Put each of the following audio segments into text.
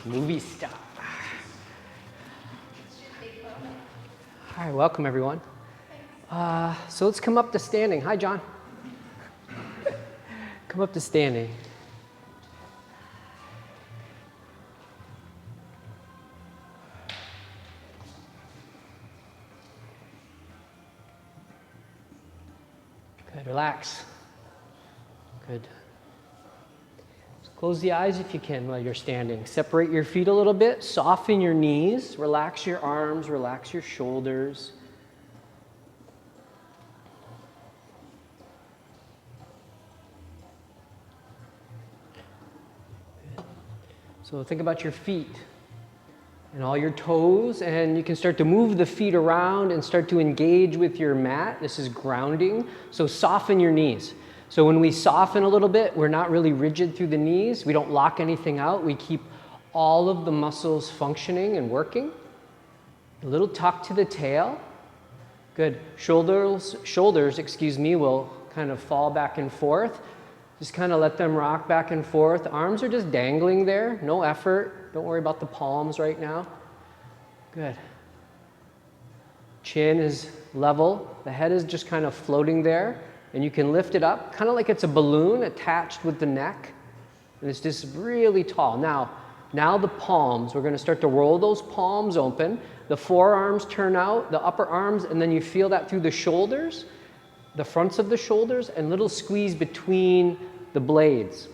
Movie star. All right, welcome everyone. So let's come up to standing. Hi, John. Come up to standing. Good, relax. Good. Close the eyes if you can while you're standing. Separate your feet a little bit. Soften your knees. Relax your arms. Relax your shoulders. Good. So think about your feet and all your toes, and you can start to move the feet around and start to engage with your mat. This is grounding. So soften your knees. So when we soften a little bit, we're not really rigid through the knees. We don't lock anything out. We keep all of the muscles functioning and working. A little tuck to the tail. Good. Shoulders, will kind of fall back and forth. Just kind of let them rock back and forth. Arms are just dangling there. No effort. Don't worry about the palms right now. Good. Chin is level. The head is just kind of floating there. And you can lift it up, kind of like it's a balloon attached with the neck. And it's just really tall. Now the palms, we're going to start to roll those palms open. The forearms turn out, the upper arms, and then you feel that through the shoulders, the fronts of the shoulders, and little squeeze between the blades.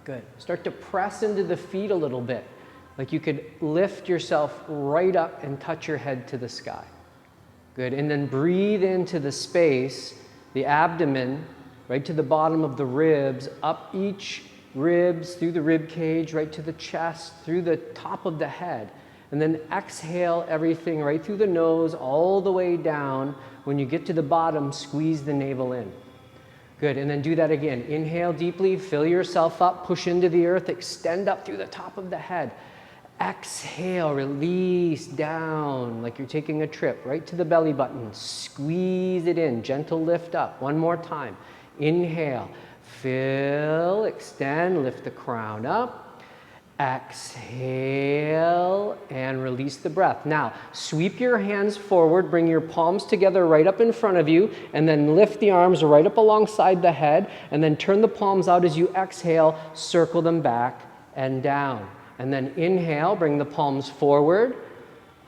Good. Start to press into the feet a little bit. Like you could lift yourself right up and touch your head to the sky. Good. And then breathe into the space, the abdomen, right to the bottom of the ribs, up each ribs, through the rib cage, right to the chest, through the top of the head. And then exhale everything right through the nose, all the way down. When you get to the bottom, squeeze the navel in. Good, and then do that again. Inhale deeply, fill yourself up, push into the earth, extend up through the top of the head. Exhale, release down like you're taking a trip, right to the belly button. Squeeze it in, gentle lift up. One more time. Inhale, fill, extend, lift the crown up. Exhale, and release the breath. Now, sweep your hands forward, bring your palms together right up in front of you, and then lift the arms right up alongside the head, and then turn the palms out as you exhale, circle them back and down. And then inhale, bring the palms forward,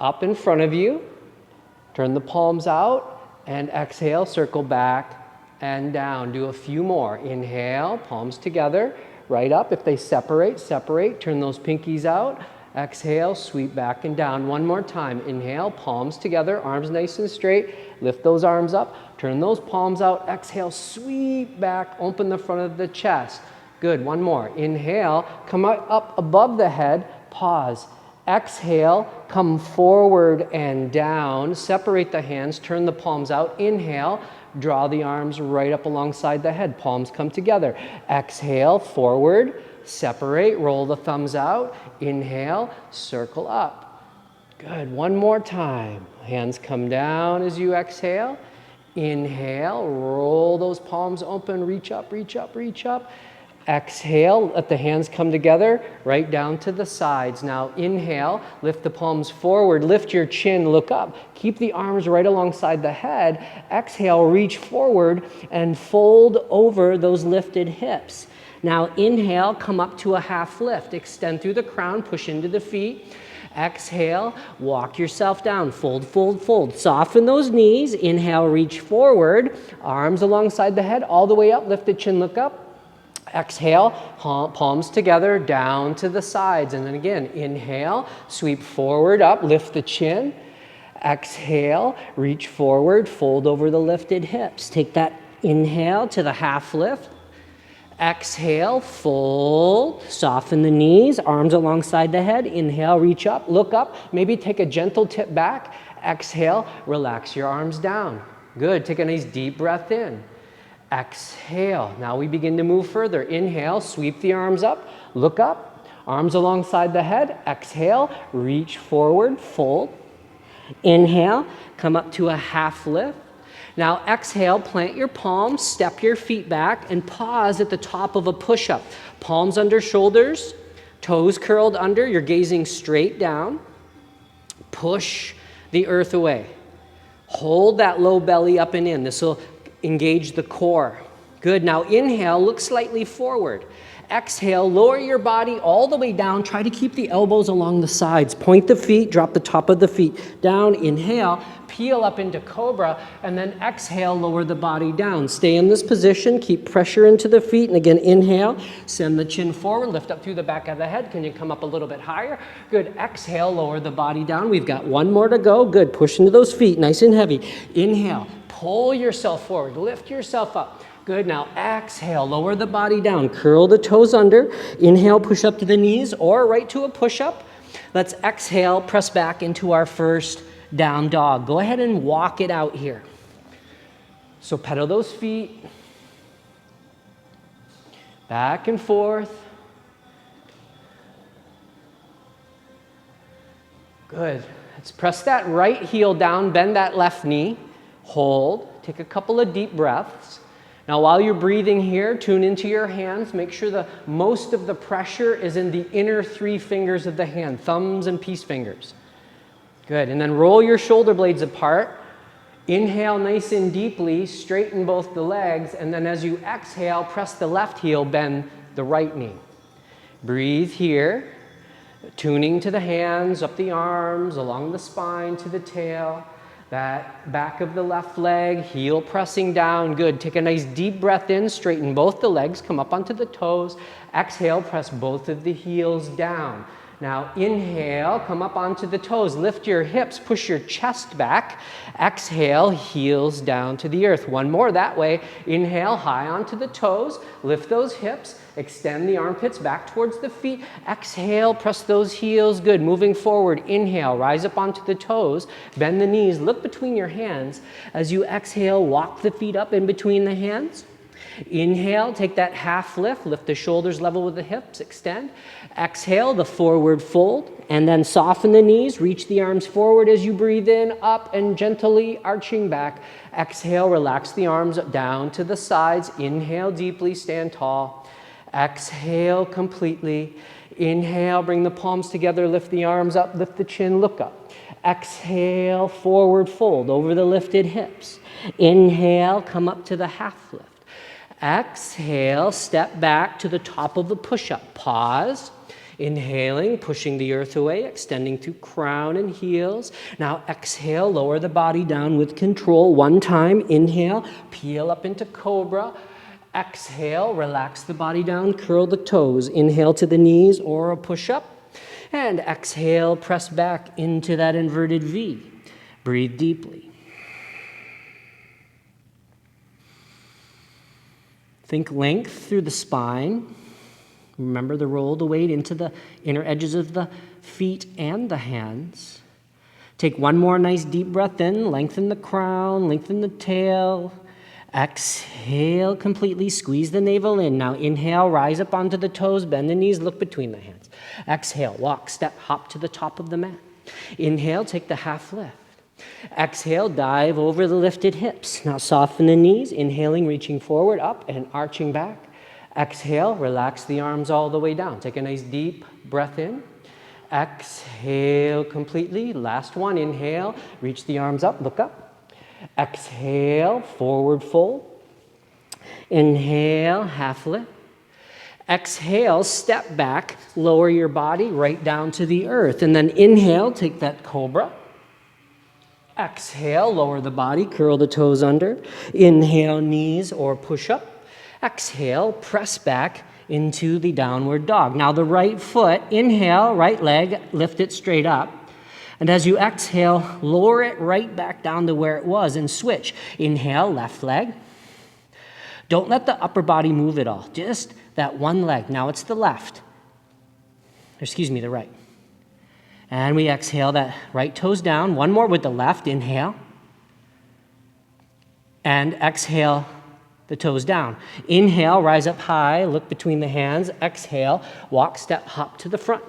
up in front of you. Turn the palms out, and exhale, circle back and down. Do a few more. Inhale, palms together, right up. If they separate, turn those pinkies out. Exhale, sweep back and down. One more time. Inhale, palms together, arms nice and straight. Lift those arms up, turn those palms out. Exhale, sweep back, open the front of the chest. Good, one more. Inhale, come up above the head, pause. Exhale, come forward and down. Separate the hands, turn the palms out. Inhale, draw the arms right up alongside the head. Palms come together. Exhale, forward, separate, roll the thumbs out. Inhale, circle up. Good, one more time. Hands come down as you exhale. Inhale, roll those palms open, reach up, reach up, reach up. Exhale, let the hands come together, right down to the sides. Now inhale, lift the palms forward, lift your chin, look up. Keep the arms right alongside the head. Exhale, reach forward and fold over those lifted hips. Now inhale, come up to a half lift. Extend through the crown, push into the feet. Exhale, walk yourself down, fold, fold, fold. Soften those knees. Inhale, reach forward, arms alongside the head, all the way up, lift the chin, look up. Exhale, palms together, down to the sides. And then again, inhale, sweep forward, up, lift the chin. Exhale, reach forward, fold over the lifted hips. Take that inhale to the half lift. Exhale, fold, soften the knees, arms alongside the head. Inhale, reach up, look up, maybe take a gentle tip back. Exhale, relax your arms down. Good, take a nice deep breath in. Exhale. Now we begin to move further. Inhale, sweep the arms up, look up, arms alongside the head. Exhale, reach forward, fold. Inhale, come up to a half lift. Now exhale, plant your palms, step your feet back, and pause at the top of a push-up. Palms under shoulders, Toes curled under, you're gazing straight down. Push the earth away. Hold that low belly up and in. This will engage the core. Good. Now inhale, look slightly forward. Exhale, lower your body all the way down. Try to keep the elbows along the sides. Point the feet, drop the top of the feet down. Inhale, peel up into cobra, and then exhale, lower the body down. Stay in this position, keep pressure into the feet, and again, inhale, send the chin forward, lift up through the back of the head. Can you come up a little bit higher? Good. Exhale, lower the body down. We've got one more to go. Good. Push into those feet, nice and heavy. Inhale, pull yourself forward, lift yourself up. Good. Now exhale, lower the body down, curl the toes under. Inhale, push up to the knees or right to a push-up. Let's exhale, press back into our first down dog. Go ahead and walk it out here. So pedal those feet. Back and forth. Good. Let's press that right heel down, bend that left knee. Hold. Take a couple of deep breaths. Now, while you're breathing here, tune into your hands. Make sure most of the pressure is in the inner 3 fingers of the hand, thumbs and peace fingers. Good. And then roll your shoulder blades apart. Inhale nice and deeply, straighten both the legs, and then as you exhale, press the left heel, bend the right knee. Breathe here, tuning to the hands, up the arms, along the spine, to the tail. That back of the left leg, heel pressing down. Good. Take a nice deep breath in, straighten both the legs, come up onto the toes. Exhale, press both of the heels down. Now inhale, come up onto the toes, lift your hips, push your chest back. Exhale, heels down to the earth. One more that way. Inhale, high onto the toes, lift those hips, extend the armpits back towards the feet. Exhale, press those heels. Good. Moving forward, inhale, rise up onto the toes, bend the knees, look between your hands. As you exhale, walk the feet up in between the hands. Inhale, take that half lift, lift the shoulders level with the hips, extend. Exhale, the forward fold, and then soften the knees, reach the arms forward as you breathe in, up and gently arching back. Exhale, relax the arms down to the sides. Inhale deeply, stand tall. Exhale completely. Inhale, bring the palms together, lift the arms up, lift the chin, look up. Exhale, forward fold over the lifted hips. Inhale, come up to the half lift. Exhale, step back to the top of the push-up. Pause. Inhaling, pushing the earth away, extending through crown and heels. Now exhale, lower the body down with control. One time, inhale, peel up into cobra. Exhale, relax the body down, curl the toes. Inhale to the knees or a push-up. And exhale, press back into that inverted V. Breathe deeply. Think length through the spine. Remember to roll the weight into the inner edges of the feet and the hands. Take one more nice deep breath in. Lengthen the crown, lengthen the tail. Exhale completely, squeeze the navel in. Now inhale, rise up onto the toes, bend the knees, look between the hands. Exhale, walk, step, hop to the top of the mat. Inhale, take the half lift. Exhale, dive over the lifted hips. Now soften the knees, inhaling, reaching forward, up and arching back. Exhale, relax the arms all the way down. Take a nice deep breath in. Exhale completely. Last one, inhale, reach the arms up, look up. Exhale, forward fold. Inhale, half lift. Exhale, step back, lower your body right down to the earth. And then inhale, take that cobra. Exhale, lower the body, curl the toes under. Inhale, knees or push up. Exhale, press back into the downward dog. Now the right foot, inhale, right leg, lift it straight up. And as you exhale, lower it right back down to where it was and switch. Inhale, left leg. Don't let the upper body move at all, just that one leg. Now it's the left. The right. And we exhale, that right toes down. One more with the left, inhale. And exhale, the toes down. Inhale, rise up high, look between the hands. Exhale, walk, step, hop to the front.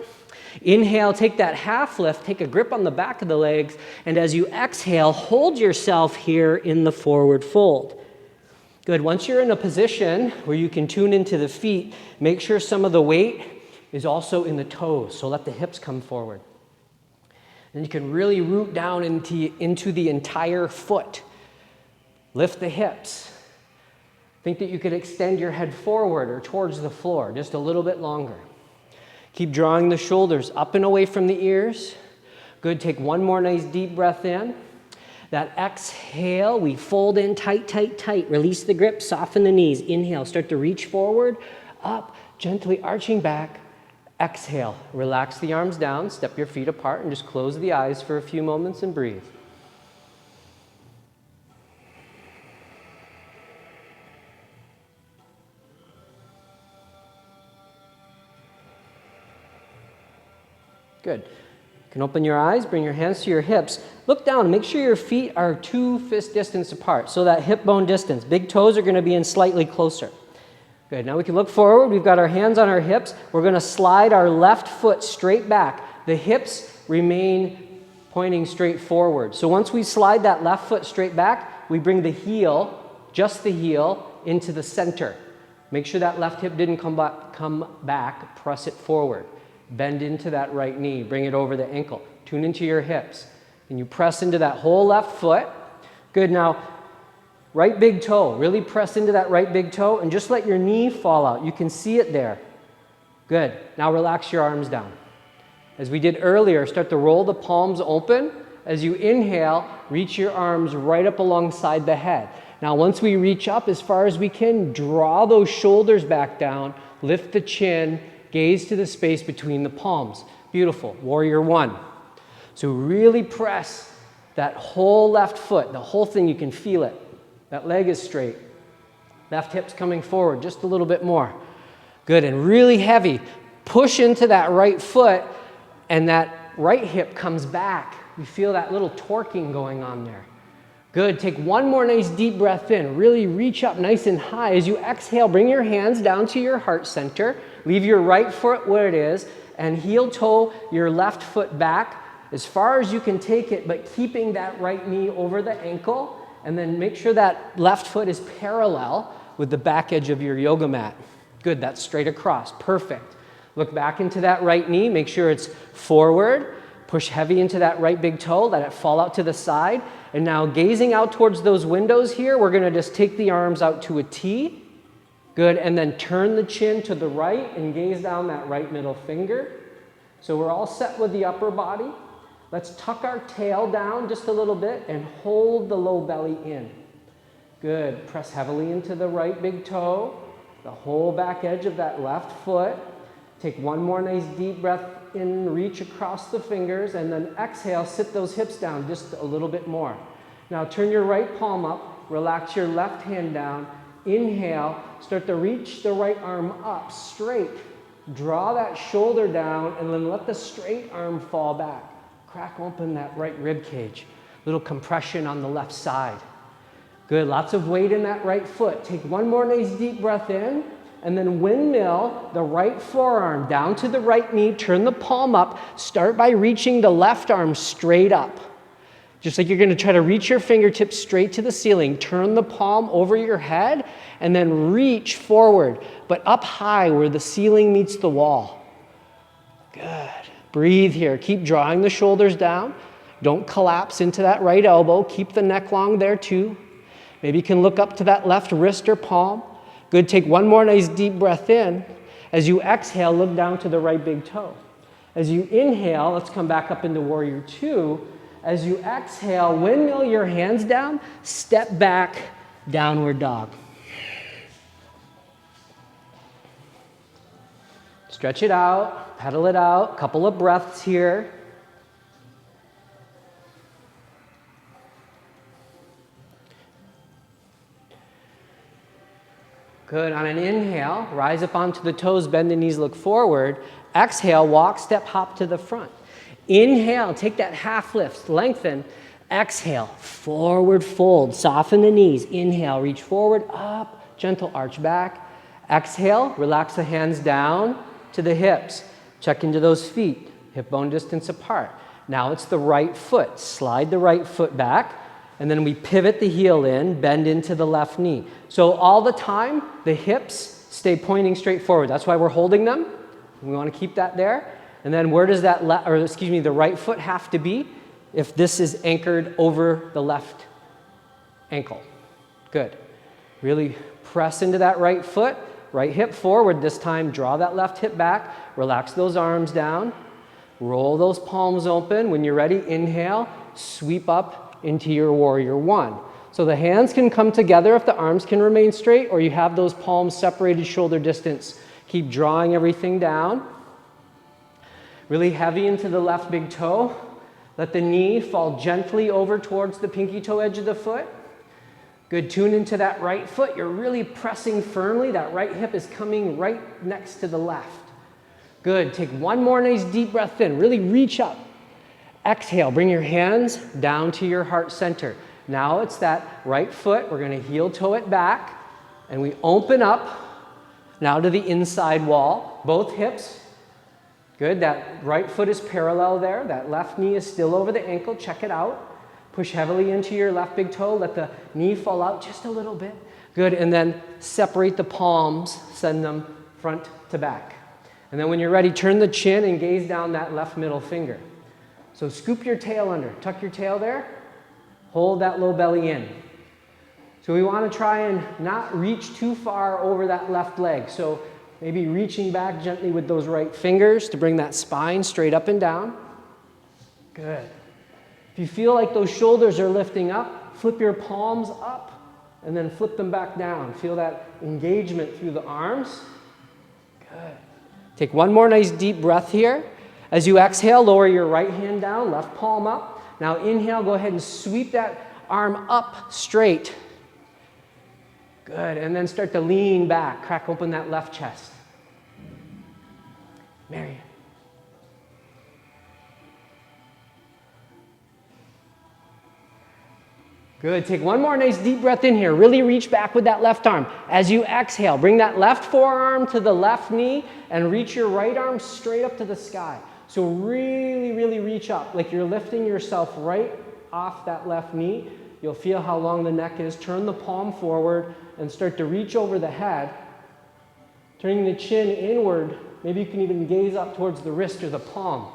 Inhale, take that half lift, take a grip on the back of the legs, and as you exhale, hold yourself here in the forward fold. Good. Once you're in a position where you can tune into the feet, make sure some of the weight is also in the toes, so let the hips come forward. And you can really root down into the entire foot. Lift the hips. Think that you could extend your head forward or towards the floor, just a little bit longer. Keep drawing the shoulders up and away from the ears. Good, take one more nice deep breath in. That exhale, we fold in tight, tight, tight. Release the grip, soften the knees. Inhale, start to reach forward, up, gently arching back. Exhale, relax the arms down, step your feet apart, and just close the eyes for a few moments and breathe. Good. You can open your eyes, bring your hands to your hips. Look down, make sure your feet are 2 fist distance apart, so that hip bone distance. Big toes are going to be in slightly closer. Good, now we can look forward. We've got our hands on our hips. We're going to slide our left foot straight back. The hips remain pointing straight forward. So once we slide that left foot straight back, we bring the heel, just the heel, into the center. Make sure that left hip didn't come back. Press it forward. Bend into that right knee, bring it over the ankle. Tune into your hips. And you press into that whole left foot. Good, now, right big toe. Really press into that right big toe and just let your knee fall out. You can see it there. Good, now relax your arms down. As we did earlier, start to roll the palms open. As you inhale, reach your arms right up alongside the head. Now, once we reach up as far as we can, draw those shoulders back down, lift the chin, gaze to the space between the palms. Beautiful. Warrior one. So really press that whole left foot, the whole thing, you can feel it. That leg is straight. Left hip's coming forward just a little bit more. Good, and really heavy. Push into that right foot, and that right hip comes back. You feel that little torquing going on there. Good, take one more nice deep breath in. Really reach up nice and high. As you exhale, bring your hands down to your heart center. Leave your right foot where it is, and heel toe your left foot back as far as you can take it, but keeping that right knee over the ankle, and then make sure that left foot is parallel with the back edge of your yoga mat. Good, that's straight across, perfect. Look back into that right knee, make sure it's forward, push heavy into that right big toe, let it fall out to the side, and now gazing out towards those windows here, we're gonna just take the arms out to a T. Good, and then turn the chin to the right and gaze down that right middle finger. So we're all set with the upper body. Let's tuck our tail down just a little bit and hold the low belly in. Good, press heavily into the right big toe, the whole back edge of that left foot. Take one more nice deep breath in, reach across the fingers, and then exhale, sit those hips down just a little bit more. Now turn your right palm up, relax your left hand down. Inhale, start to reach the right arm up, straight. Draw that shoulder down and then let the straight arm fall back. Crack open that right rib cage. Little compression on the left side. Good, lots of weight in that right foot. Take one more nice deep breath in, and then windmill the right forearm down to the right knee, turn the palm up, start by reaching the left arm straight up. Just like you're going to try to reach your fingertips straight to the ceiling. Turn the palm over your head and then reach forward, but up high where the ceiling meets the wall. Good. Breathe here. Keep drawing the shoulders down. Don't collapse into that right elbow. Keep the neck long there too. Maybe you can look up to that left wrist or palm. Good. Take one more nice deep breath in. As you exhale, look down to the right big toe. As you inhale, let's come back up into warrior two. As you exhale, windmill your hands down, step back, downward dog. Stretch it out, pedal it out, couple of breaths here. Good, on an inhale, rise up onto the toes, bend the knees, look forward. Exhale, walk, step, hop to the front. Inhale, take that half lift, lengthen. Exhale, forward fold, soften the knees. Inhale, reach forward, up, gentle arch back. Exhale, relax the hands down to the hips. Check into those feet, hip bone distance apart. Now it's the right foot. Slide the right foot back, and then we pivot the heel in, bend into the left knee. So all the time, the hips stay pointing straight forward. That's why we're holding them. We want to keep that there. And then where does that the right foot have to be if this is anchored over the left ankle? Good. Really press into that right foot, right hip forward this time, draw that left hip back, relax those arms down, roll those palms open. When you're ready, inhale, sweep up into your warrior one. So the hands can come together if the arms can remain straight, or you have those palms separated shoulder distance. Keep drawing everything down. Really heavy into the left big toe. Let the knee fall gently over towards the pinky toe edge of the foot. Good, tune into that right foot. You're really pressing firmly. That right hip is coming right next to the left. Good, take one more nice deep breath in. Really reach up. Exhale, bring your hands down to your heart center. Now it's that right foot. We're going to heel toe it back. And we open up now to the inside wall. Both hips. Good, that right foot is parallel there. That left knee is still over the ankle. Check it out. Push heavily into your left big toe. Let the knee fall out just a little bit. Good, and then separate the palms. Send them front to back. And then when you're ready, turn the chin and gaze down that left middle finger. So scoop your tail under. Tuck your tail there. Hold that low belly in. So we want to try and not reach too far over that left leg. So maybe reaching back gently with those right fingers to bring that spine straight up and down. Good. If you feel like those shoulders are lifting up, flip your palms up and then flip them back down. Feel that engagement through the arms. Good. Take one more nice deep breath here. As you exhale, lower your right hand down, left palm up. Now inhale, go ahead and sweep that arm up straight. Good, and then start to lean back. Crack open that left chest. Marion. Good, take one more nice deep breath in here. Really reach back with that left arm. As you exhale, bring that left forearm to the left knee and reach your right arm straight up to the sky. So really, really reach up, like you're lifting yourself right off that left knee. You'll feel how long the neck is. Turn the palm forward and start to reach over the head. Turning the chin inward. Maybe you can even gaze up towards the wrist or the palm.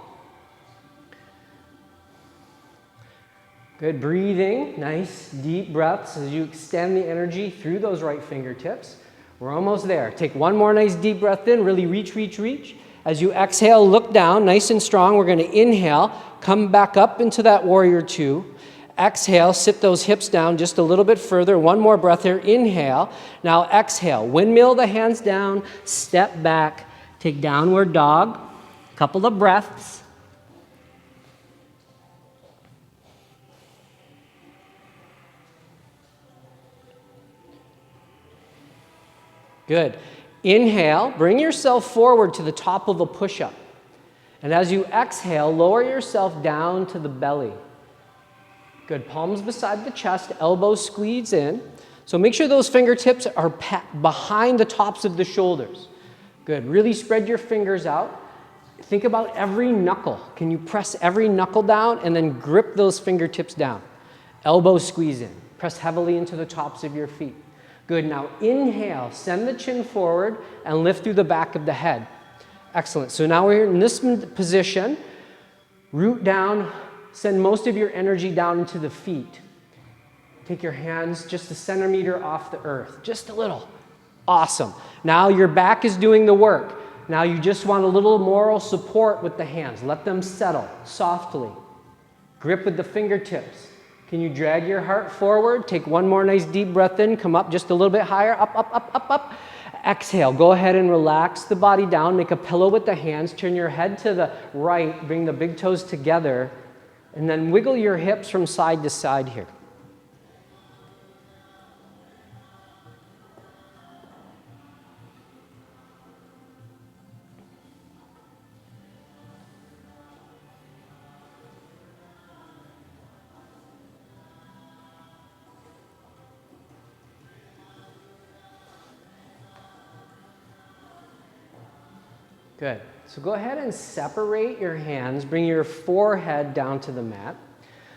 Good, breathing, nice deep breaths as you extend the energy through those right fingertips. We're almost there. Take one more nice deep breath in, really reach, reach, reach. As you exhale, look down, nice and strong. We're going to inhale, come back up into that warrior two. Exhale, sit those hips down just a little bit further. One more breath here, inhale. Now exhale, windmill the hands down, step back, take downward dog, couple of breaths. Good. Inhale, bring yourself forward to the top of a push-up. And as you exhale, lower yourself down to the belly. Good. Palms beside the chest, elbows squeeze in. So make sure those fingertips are behind the tops of the shoulders. Good. Really spread your fingers out. Think about every knuckle. Can you press every knuckle down and then grip those fingertips down? Elbows squeeze in. Press heavily into the tops of your feet. Good, now inhale, send the chin forward and lift through the back of the head. Excellent, so now we're in this position. Root down, send most of your energy down into the feet. Take your hands just a centimeter off the earth, just a little. Awesome, now your back is doing the work. Now you just want a little moral support with the hands. Let them settle softly. Grip with the fingertips. Can you drag your heart forward? Take one more nice deep breath in. Come up just a little bit higher. Up, up, up, up, up. Exhale. Go ahead and relax the body down. Make a pillow with the hands. Turn your head to the right. Bring the big toes together. And then wiggle your hips from side to side here. Good. So go ahead and separate your hands. Bring your forehead down to the mat.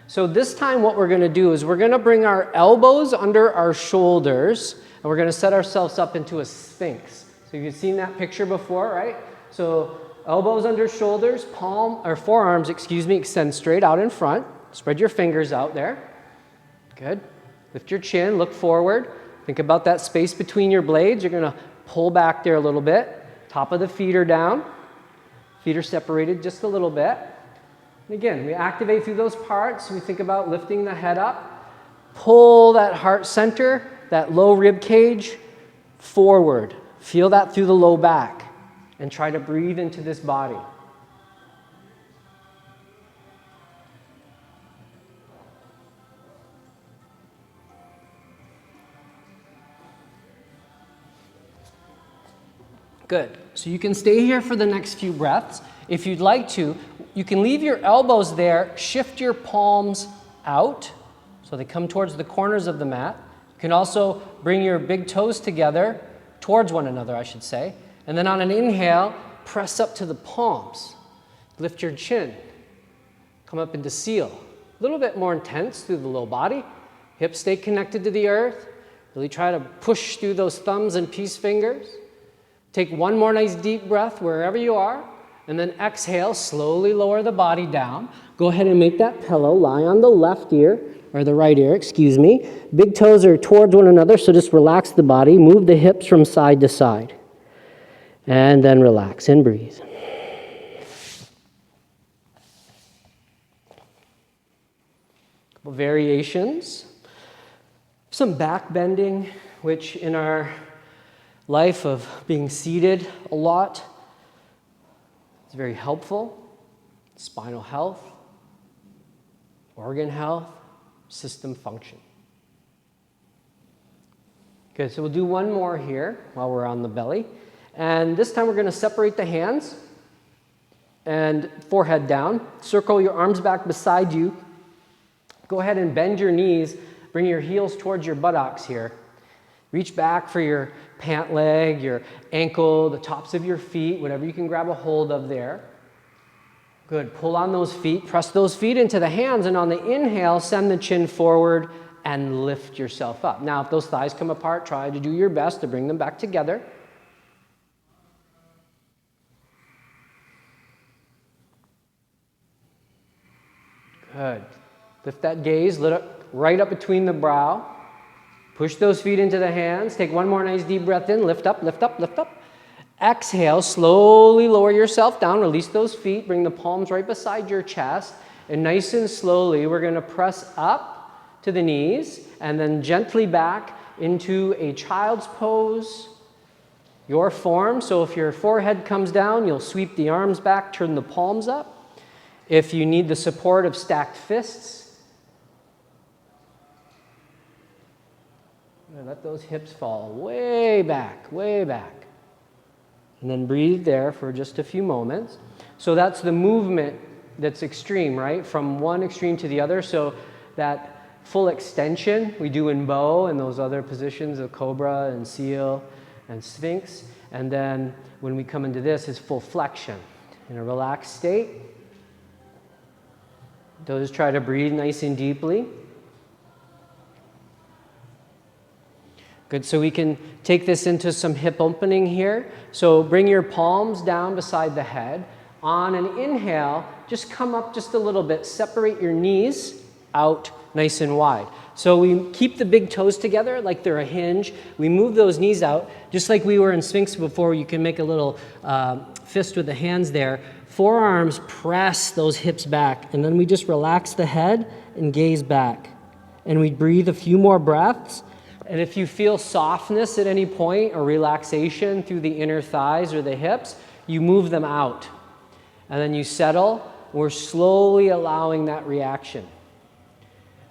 So this time what we're going to do is we're going to bring our elbows under our shoulders and we're going to set ourselves up into a sphinx. So you've seen that picture before, right? So elbows under shoulders, forearms, extend straight out in front. Spread your fingers out there. Good. Lift your chin, look forward. Think about that space between your blades. You're going to pull back there a little bit. Top of the feet are down. Feet are separated just a little bit. And again, we activate through those parts. We think about lifting the head up. Pull that heart center, that low rib cage, forward. Feel that through the low back. And try to breathe into this body. Good. So you can stay here for the next few breaths. If you'd like to, you can leave your elbows there, shift your palms out so they come towards the corners of the mat. You can also bring your big toes together, towards one another, I should say. And then on an inhale, press up to the palms. Lift your chin. Come up into seal. A little bit more intense through the low body. Hips stay connected to the earth. Really try to push through those thumbs and peace fingers. Take one more nice deep breath wherever you are, and then exhale, slowly lower the body down. Go ahead and make that pillow lie on the left ear, or the right ear, excuse me. Big toes are towards one another, so just relax the body. Move the hips from side to side. And then relax and breathe. Couple variations. Some back bending, which in our life of being seated a lot, it's very helpful. Spinal health, organ health, system function. Good, so we'll do one more here while we're on the belly. And this time we're going to separate the hands and forehead down. Circle your arms back beside you. Go ahead and bend your knees. Bring your heels towards your buttocks here. Reach back for your pant leg, your ankle, the tops of your feet, whatever you can grab a hold of there. Good. Pull on those feet. Press those feet into the hands, and on the inhale, send the chin forward and lift yourself up. Now, if those thighs come apart, try to do your best to bring them back together. Good. Lift that gaze, right up between the brow. Push those feet into the hands. Take one more nice deep breath in. Lift up, lift up, lift up. Exhale, slowly lower yourself down. Release those feet. Bring the palms right beside your chest. And nice and slowly, we're going to press up to the knees and then gently back into a child's pose, your form. So if your forehead comes down, you'll sweep the arms back, turn the palms up. If you need the support of stacked fists, let those hips fall way back, way back. And then breathe there for just a few moments. So that's the movement that's extreme, right? From one extreme to the other. So that full extension we do in bow and those other positions of cobra and seal and sphinx. And then when we come into this is full flexion in a relaxed state. Those try to breathe nice and deeply. Good, so we can take this into some hip opening here. So bring your palms down beside the head. On an inhale, just come up just a little bit. Separate your knees out nice and wide. So we keep the big toes together like they're a hinge. We move those knees out, just like we were in Sphinx before. You can make a little fist with the hands there. Forearms press those hips back, and then we just relax the head and gaze back. And we breathe a few more breaths. And if you feel softness at any point or relaxation through the inner thighs or the hips, you move them out. And then you settle. We're slowly allowing that reaction.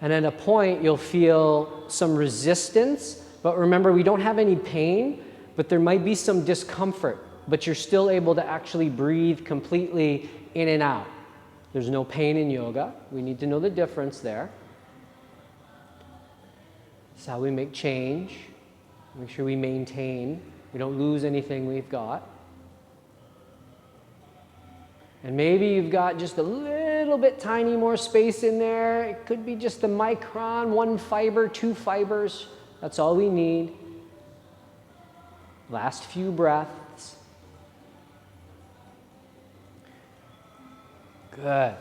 And at a point, you'll feel some resistance. But remember, we don't have any pain, but there might be some discomfort. But you're still able to actually breathe completely in and out. There's no pain in yoga. We need to know the difference there. That's how we make change. Make sure we maintain. We don't lose anything we've got. And maybe you've got just a little bit tiny more space in there. It could be just a micron, 1 fiber, 2 fibers. That's all we need. Last few breaths. Good.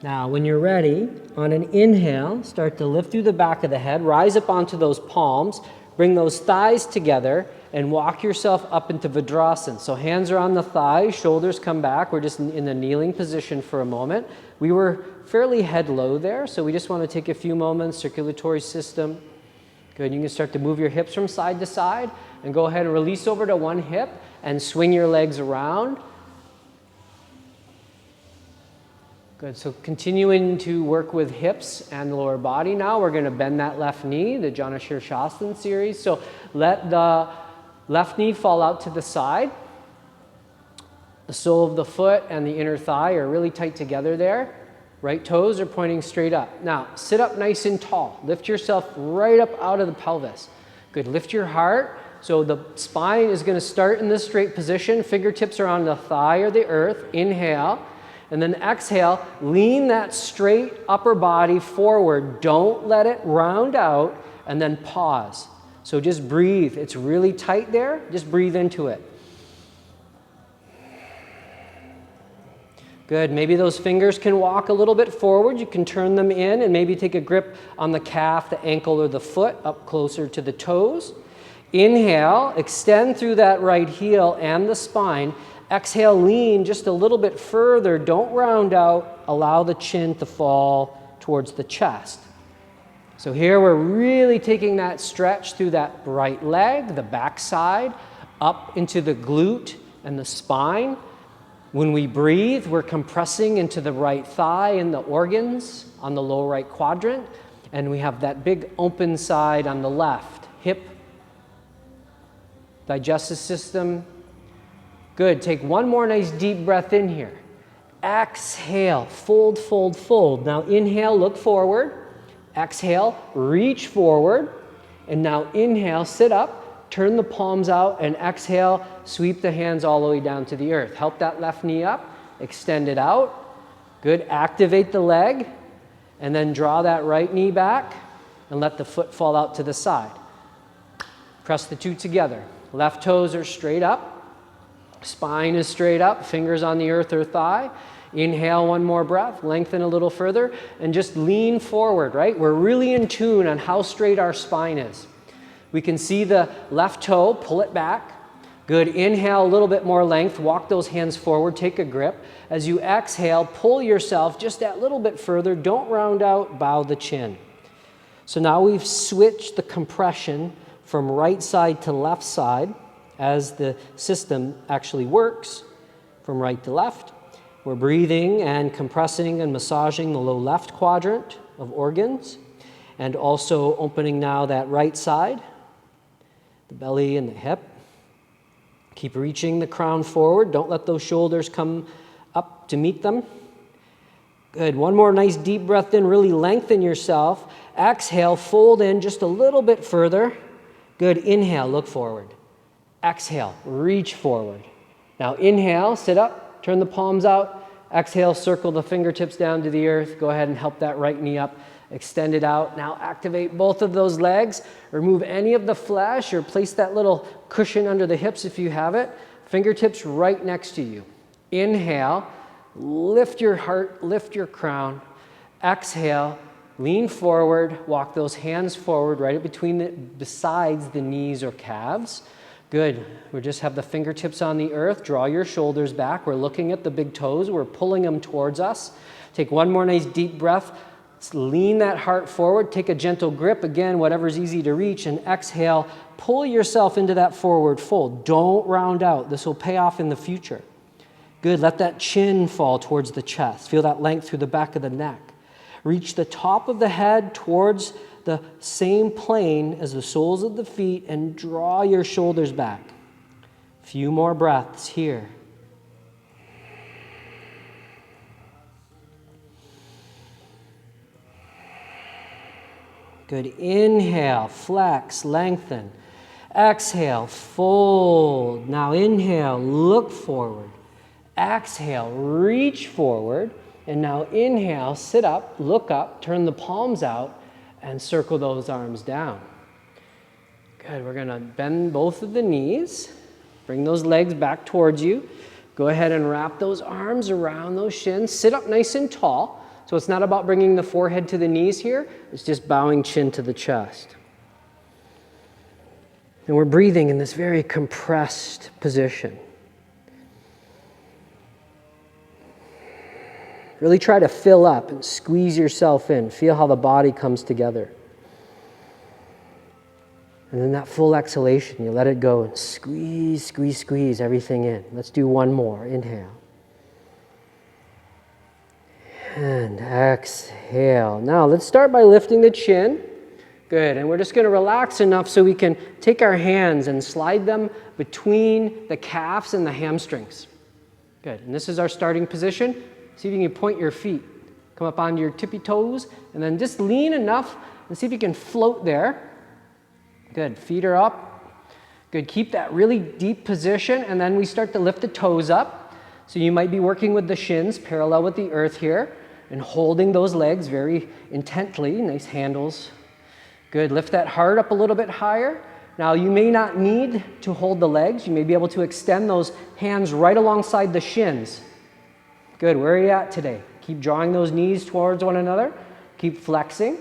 Now, when you're ready, on an inhale, start to lift through the back of the head, rise up onto those palms, bring those thighs together, and walk yourself up into Vajrasana. So hands are on the thighs, shoulders come back. We're just in the kneeling position for a moment. We were fairly head low there, so we just want to take a few moments, circulatory system. Good, you can start to move your hips from side to side, and go ahead and release over to one hip, and swing your legs around. Good, so continuing to work with hips and the lower body now, we're going to bend that left knee, the Jana Shirshasana series. So let the left knee fall out to the side. The sole of the foot and the inner thigh are really tight together there. Right toes are pointing straight up. Now, sit up nice and tall. Lift yourself right up out of the pelvis. Good, lift your heart. So the spine is going to start in this straight position. Fingertips are on the thigh or the earth. Inhale. And then exhale, lean that straight upper body forward. Don't let it round out, and then pause. So just breathe. It's really tight there. Just breathe into it. Good. Maybe those fingers can walk a little bit forward. You can turn them in and maybe take a grip on the calf, the ankle, or the foot up closer to the toes. Inhale, extend through that right heel and the spine. Exhale, lean just a little bit further. Don't round out. Allow the chin to fall towards the chest. So here we're really taking that stretch through that right leg, the back side, up into the glute and the spine. When we breathe, we're compressing into the right thigh and the organs on the lower right quadrant. And we have that big open side on the left, hip, digestive system. Good. Take one more nice deep breath in here. Exhale, fold, fold, fold. Now inhale, look forward. Exhale, reach forward. And now inhale, sit up, turn the palms out, and exhale, sweep the hands all the way down to the earth. Help that left knee up, extend it out. Good. Activate the leg, and then draw that right knee back, and let the foot fall out to the side. Press the two together. Left toes are straight up. Spine is straight up, fingers on the earth or thigh. Inhale, one more breath, lengthen a little further, and just lean forward, right? We're really in tune on how straight our spine is. We can see the left toe, pull it back. Good, inhale, a little bit more length, walk those hands forward, take a grip. As you exhale, pull yourself just that little bit further, don't round out, bow the chin. So now we've switched the compression from right side to left side, as the system actually works from right to left. We're breathing and compressing and massaging the low left quadrant of organs, and also opening now that right side, the belly and the hip. Keep reaching the crown forward. Don't let those shoulders come up to meet them. Good. One more nice deep breath in. Really lengthen yourself. Exhale, fold in just a little bit further. Good. Inhale, look forward. Exhale, reach forward. Now inhale, sit up, turn the palms out. Exhale, circle the fingertips down to the earth. Go ahead and help that right knee up, extend it out. Now activate both of those legs. Remove any of the flesh or place that little cushion under the hips if you have it. Fingertips right next to you. Inhale, lift your heart, lift your crown. Exhale, lean forward, walk those hands forward right between besides the knees or calves. Good. We just have the fingertips on the earth. Draw your shoulders back. We're looking at the big toes. We're pulling them towards us. Take one more nice deep breath. Lean that heart forward. Take a gentle grip. Again, whatever's easy to reach. And exhale. Pull yourself into that forward fold. Don't round out. This will pay off in the future. Good. Let that chin fall towards the chest. Feel that length through the back of the neck. Reach the top of the head towards the same plane as the soles of the feet and draw your shoulders back. Few more breaths here. Good. Inhale, flex, lengthen. Exhale, fold. Now inhale, look forward. Exhale, reach forward. And now inhale, sit up, look up, turn the palms out, and circle those arms down. Good. We're going to bend both of the knees. Bring those legs back towards you. Go ahead and wrap those arms around those shins. Sit up nice and tall. So it's not about bringing the forehead to the knees here. It's just bowing chin to the chest. And we're breathing in this very compressed position. Really try to fill up and squeeze yourself in. Feel how the body comes together. And then that full exhalation, you let it go and squeeze, squeeze, squeeze everything in. Let's do one more. Inhale. And exhale. Now let's start by lifting the chin. Good. And we're just going to relax enough so we can take our hands and slide them between the calves and the hamstrings. Good. And this is our starting position. See if you can point your feet. Come up onto your tippy toes and then just lean enough and see if you can float there. Good. Feet are up. Good. Keep that really deep position, and then we start to lift the toes up. So you might be working with the shins parallel with the earth here and holding those legs very intently. Nice handles. Good. Lift that heart up a little bit higher. Now you may not need to hold the legs. You may be able to extend those hands right alongside the shins. Good. Where are you at today? Keep drawing those knees towards one another. Keep flexing.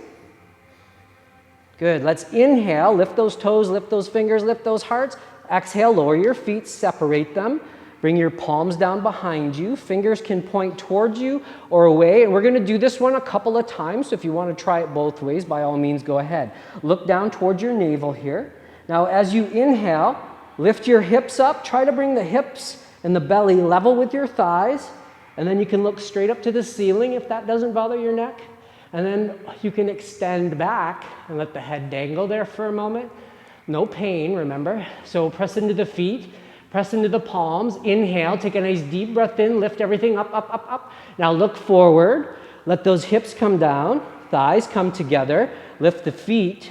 Good. Let's inhale. Lift those toes, lift those fingers, lift those hearts. Exhale. Lower your feet. Separate them. Bring your palms down behind you. Fingers can point towards you or away. And we're going to do this one a couple of times. So if you want to try it both ways, by all means, go ahead. Look down towards your navel here. Now, as you inhale, lift your hips up. Try to bring the hips and the belly level with your thighs. And then you can look straight up to the ceiling if that doesn't bother your neck. And then you can extend back and let the head dangle there for a moment. No pain, remember. So press into the feet, press into the palms. Inhale, take a nice deep breath in, lift everything up, up, up, up. Now look forward. Let those hips come down, thighs come together. Lift the feet,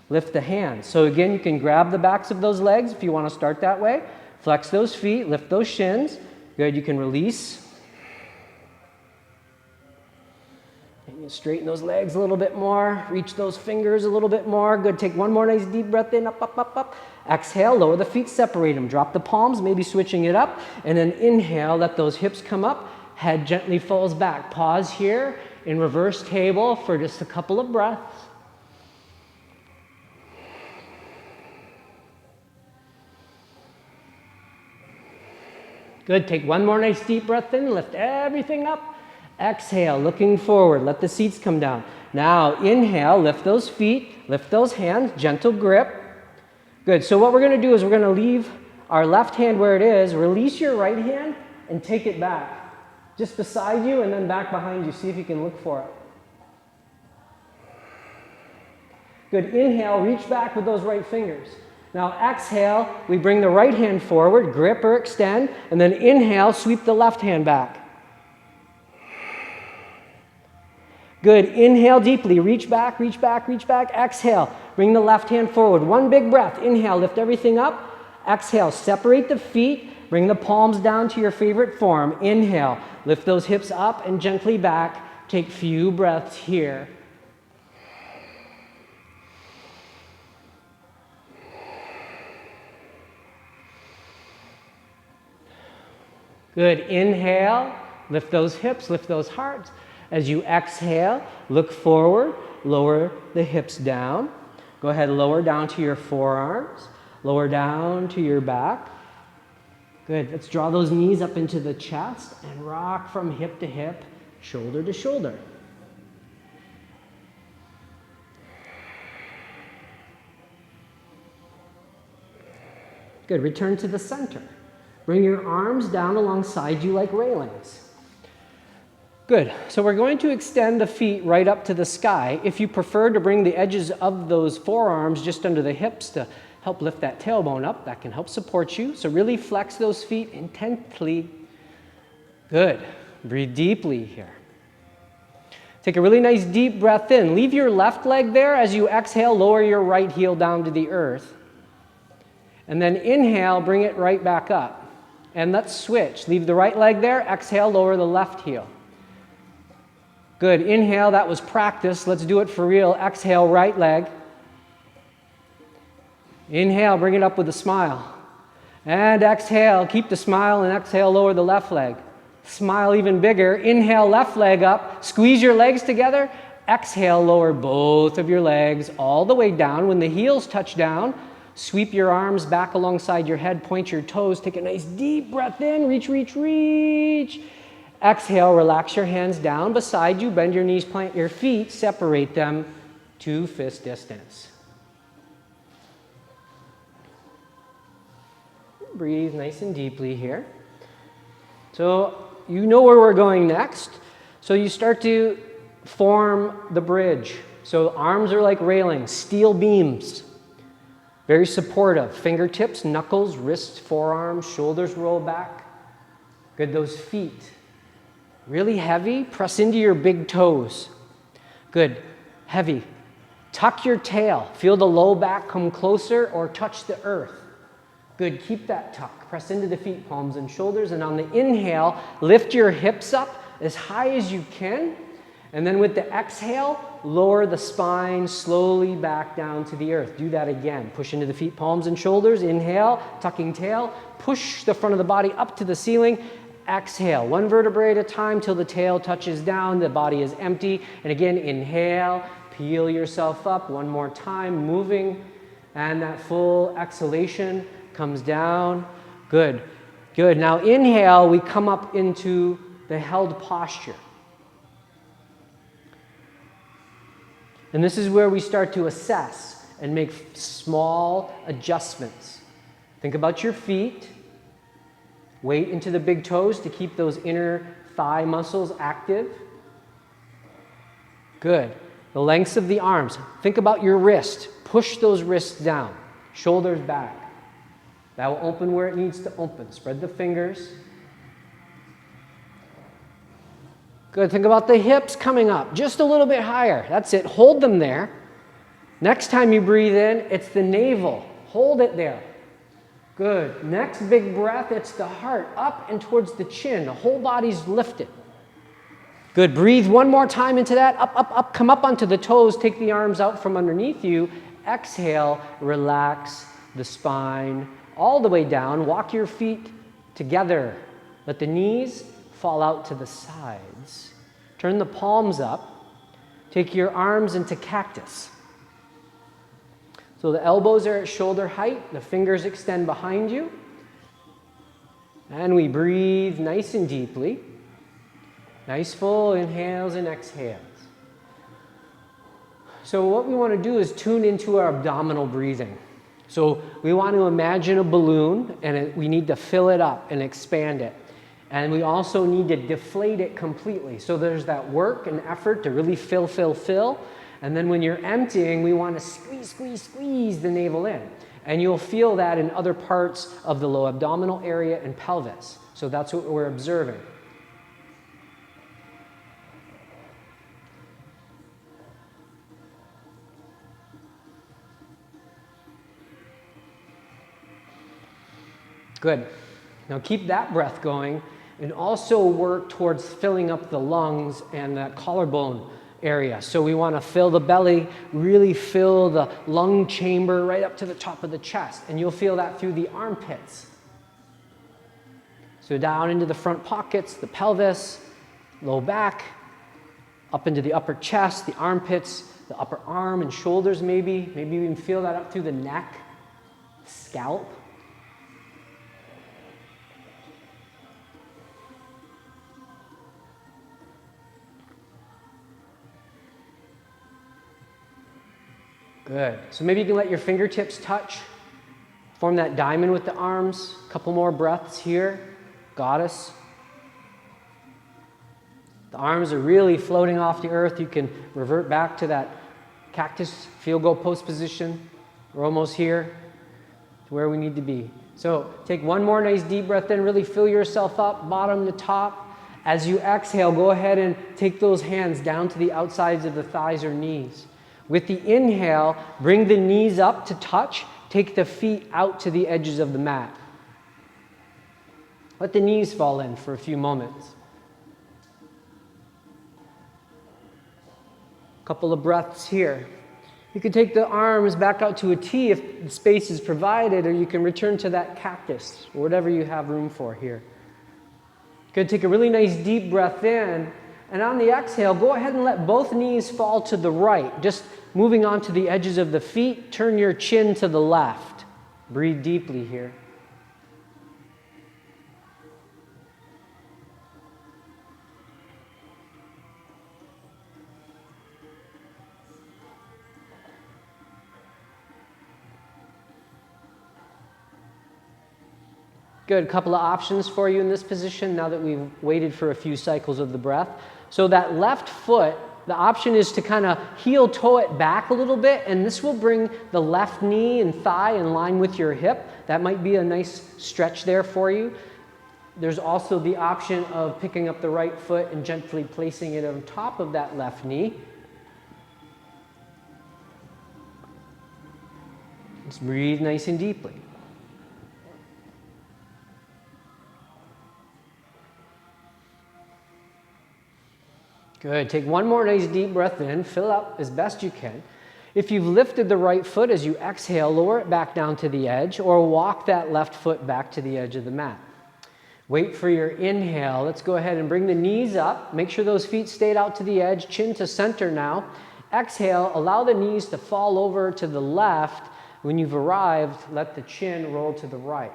lift the hands. So again, you can grab the backs of those legs if you want to start that way. Flex those feet, lift those shins. Good, you can release. And you straighten those legs a little bit more. Reach those fingers a little bit more. Good. Take one more nice deep breath in. Up, up, up, up. Exhale. Lower the feet. Separate them. Drop the palms. Maybe switching it up. And then inhale. Let those hips come up. Head gently falls back. Pause here in reverse table for just a couple of breaths. Good. Take one more nice deep breath in. Lift everything up. Exhale, looking forward. Let the seats come down. Now, inhale, lift those feet, lift those hands, gentle grip. Good. So what we're going to do is we're going to leave our left hand where it is, release your right hand, and take it back. Just beside you and then back behind you. See if you can look for it. Good. Inhale, reach back with those right fingers. Now, exhale, we bring the right hand forward, grip or extend, and then inhale, sweep the left hand back. Good. Inhale deeply. Reach back, reach back, reach back. Exhale. Bring the left hand forward. One big breath. Inhale. Lift everything up. Exhale. Separate the feet. Bring the palms down to your favorite form. Inhale. Lift those hips up and gently back. Take few breaths here. Good. Inhale. Lift those hips. Lift those hearts. As you exhale, look forward, lower the hips down. Go ahead, lower down to your forearms, lower down to your back. Good. Let's draw those knees up into the chest and rock from hip to hip, shoulder to shoulder. Good. Return to the center. Bring your arms down alongside you like railings. Good. So we're going to extend the feet right up to the sky. If you prefer to bring the edges of those forearms just under the hips to help lift that tailbone up, that can help support you. So really flex those feet intently. Good. Breathe deeply here. Take a really nice deep breath in. Leave your left leg there. As you exhale, lower your right heel down to the earth. And then inhale, bring it right back up. And let's switch. Leave the right leg there. Exhale, lower the left heel. Good. Inhale, that was practice. Let's do it for real. Exhale, right leg. Inhale, bring it up with a smile. And exhale, keep the smile, and exhale, lower the left leg. Smile even bigger. Inhale, left leg up. Squeeze your legs together. Exhale, lower both of your legs all the way down. When the heels touch down, sweep your arms back alongside your head, point your toes, take a nice deep breath in, reach, reach, reach. Exhale, relax your hands down beside you, bend your knees, plant your feet, separate them to fist distance. Breathe nice and deeply here. So you know where we're going next. So you start to form the bridge. So arms are like railings, steel beams. Very supportive. Fingertips, knuckles, wrists, forearms, shoulders roll back. Good, those feet. Really heavy, press into your big toes. Good, heavy. Tuck your tail. Feel the low back come closer or touch the earth. Good, keep that tuck. Press into the feet, palms and shoulders. And on the inhale, lift your hips up as high as you can. And then with the exhale, lower the spine slowly back down to the earth. Do that again. Push into the feet, palms and shoulders. Inhale, tucking tail. Push the front of the body up to the ceiling. Exhale, one vertebrae at a time till the tail touches down, the body is empty. And again, inhale, peel yourself up one more time, moving. And that full exhalation comes down. Good, good. Now inhale, we come up into the held posture. And this is where we start to assess and make small adjustments. Think about your feet. Weight into the big toes to keep those inner thigh muscles active. Good. The lengths of the arms. Think about your wrist. Push those wrists down. Shoulders back. That will open where it needs to open. Spread the fingers. Good. Think about the hips coming up just a little bit higher. That's it. Hold them there. Next time you breathe in, it's the navel. Hold it there. Good. Next big breath, it's the heart up and towards the chin. The whole body's lifted. Good. Breathe one more time into that. Up, up, up. Come up onto the toes. Take the arms out from underneath you. Exhale. Relax the spine all the way down. Walk your feet together. Let the knees fall out to the sides. Turn the palms up. Take your arms into cactus. So the elbows are at shoulder height. The fingers extend behind you. And we breathe nice and deeply. Nice full inhales and exhales. So what we want to do is tune into our abdominal breathing. So we want to imagine a balloon, and we need to fill it up and expand it. And we also need to deflate it completely. So there's that work and effort to really fill, fill, fill. And then when you're emptying, we want to squeeze, squeeze, squeeze the navel in. And you'll feel that in other parts of the low abdominal area and pelvis. So that's what we're observing. Good. Now keep that breath going and also work towards filling up the lungs and that collarbone area. So we want to fill the belly, really fill the lung chamber right up to the top of the chest. And you'll feel that through the armpits. So down into the front pockets, the pelvis, low back, up into the upper chest, the armpits, the upper arm and shoulders maybe. Maybe you can feel that up through the neck, scalp. Good. So maybe you can let your fingertips touch. Form that diamond with the arms. A couple more breaths here. Goddess. The arms are really floating off the earth. You can revert back to that cactus field goal post position. We're almost here to where we need to be. So take one more nice deep breath in. Really fill yourself up, bottom to top. As you exhale, go ahead and take those hands down to the outsides of the thighs or knees. With the inhale, bring the knees up to touch. Take the feet out to the edges of the mat. Let the knees fall in for a few moments. Couple of breaths here. You can take the arms back out to a T if the space is provided, or you can return to that cactus, or whatever you have room for here. Good, take a really nice deep breath in, and on the exhale, go ahead and let both knees fall to the right. Just moving on to the edges of the feet, turn your chin to the left. Breathe deeply here. Good, a couple of options for you in this position now that we've waited for a few cycles of the breath. So that left foot, the option is to kind of heel toe it back a little bit, and this will bring the left knee and thigh in line with your hip. That might be a nice stretch there for you. There's also the option of picking up the right foot and gently placing it on top of that left knee. Just breathe nice and deeply. Good. Take one more nice deep breath in. Fill up as best you can. If you've lifted the right foot as you exhale, lower it back down to the edge or walk that left foot back to the edge of the mat. Wait for your inhale. Let's go ahead and bring the knees up. Make sure those feet stayed out to the edge, chin to center now. Exhale, allow the knees to fall over to the left. When you've arrived, let the chin roll to the right.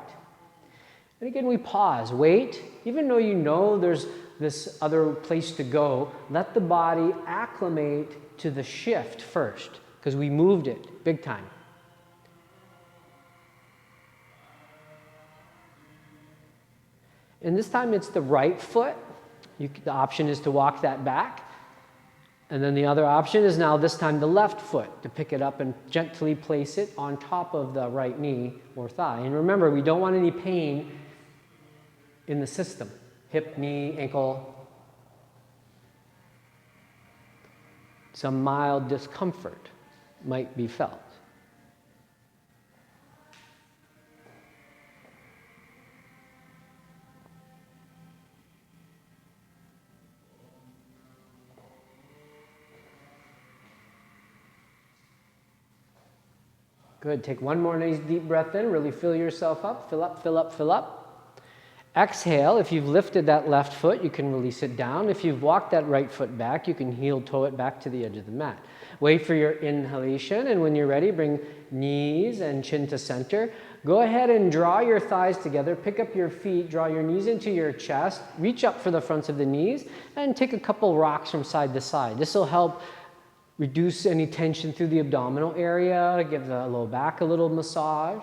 And again, we pause, wait. Even though you know there's this other place to go, let the body acclimate to the shift first, because we moved it big time. And this time it's the right foot. The option is to walk that back. And then the other option is now this time the left foot, to pick it up and gently place it on top of the right knee or thigh. And remember, we don't want any pain in the system. Hip, knee, ankle. Some mild discomfort might be felt. Good. Take one more nice deep breath in. Really fill yourself up. Fill up, fill up, fill up. Exhale. If you've lifted that left foot, you can release it down. If you've walked that right foot back, you can heel toe it back to the edge of the mat. Wait for your inhalation, and when you're ready, bring knees and chin to center. Go ahead and draw your thighs together. Pick up your feet. Draw your knees into your chest. Reach up for the fronts of the knees, and take a couple rocks from side to side. This will help reduce any tension through the abdominal area, give the low back a little massage.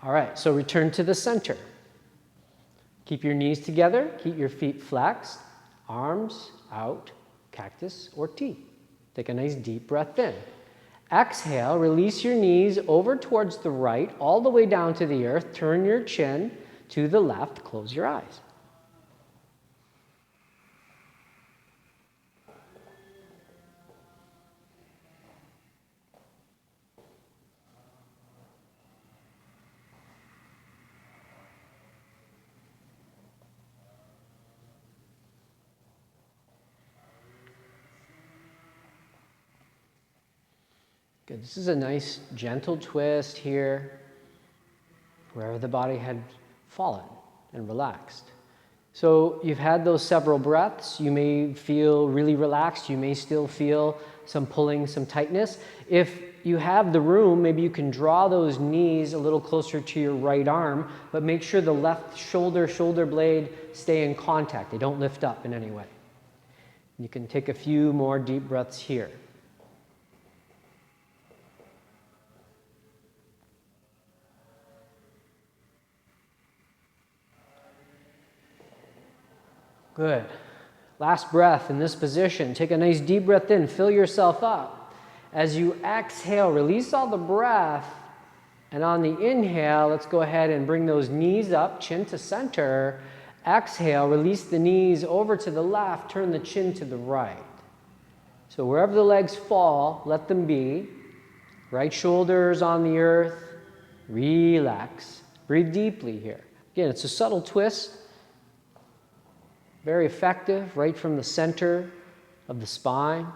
All right, so return to the center. Keep your knees together, keep your feet flexed, arms out, cactus or T. Take a nice deep breath in. Exhale, release your knees over towards the right, all the way down to the earth. Turn your chin to the left, close your eyes. Good. This is a nice gentle twist here, wherever the body had fallen and relaxed. So you've had those several breaths. You may feel really relaxed. You may still feel some pulling, some tightness. If you have the room, maybe you can draw those knees a little closer to your right arm, but make sure the left shoulder blade stay in contact. They don't lift up in any way. You can take a few more deep breaths here. Good. Last breath in this position. Take a nice deep breath in. Fill yourself up. As you exhale, release all the breath. And on the inhale, let's go ahead and bring those knees up, chin to center. Exhale, release the knees over to the left. Turn the chin to the right. So wherever the legs fall, let them be. Right shoulders on the earth. Relax. Breathe deeply here. Again, it's a subtle twist. Very effective, right from the center of the spine.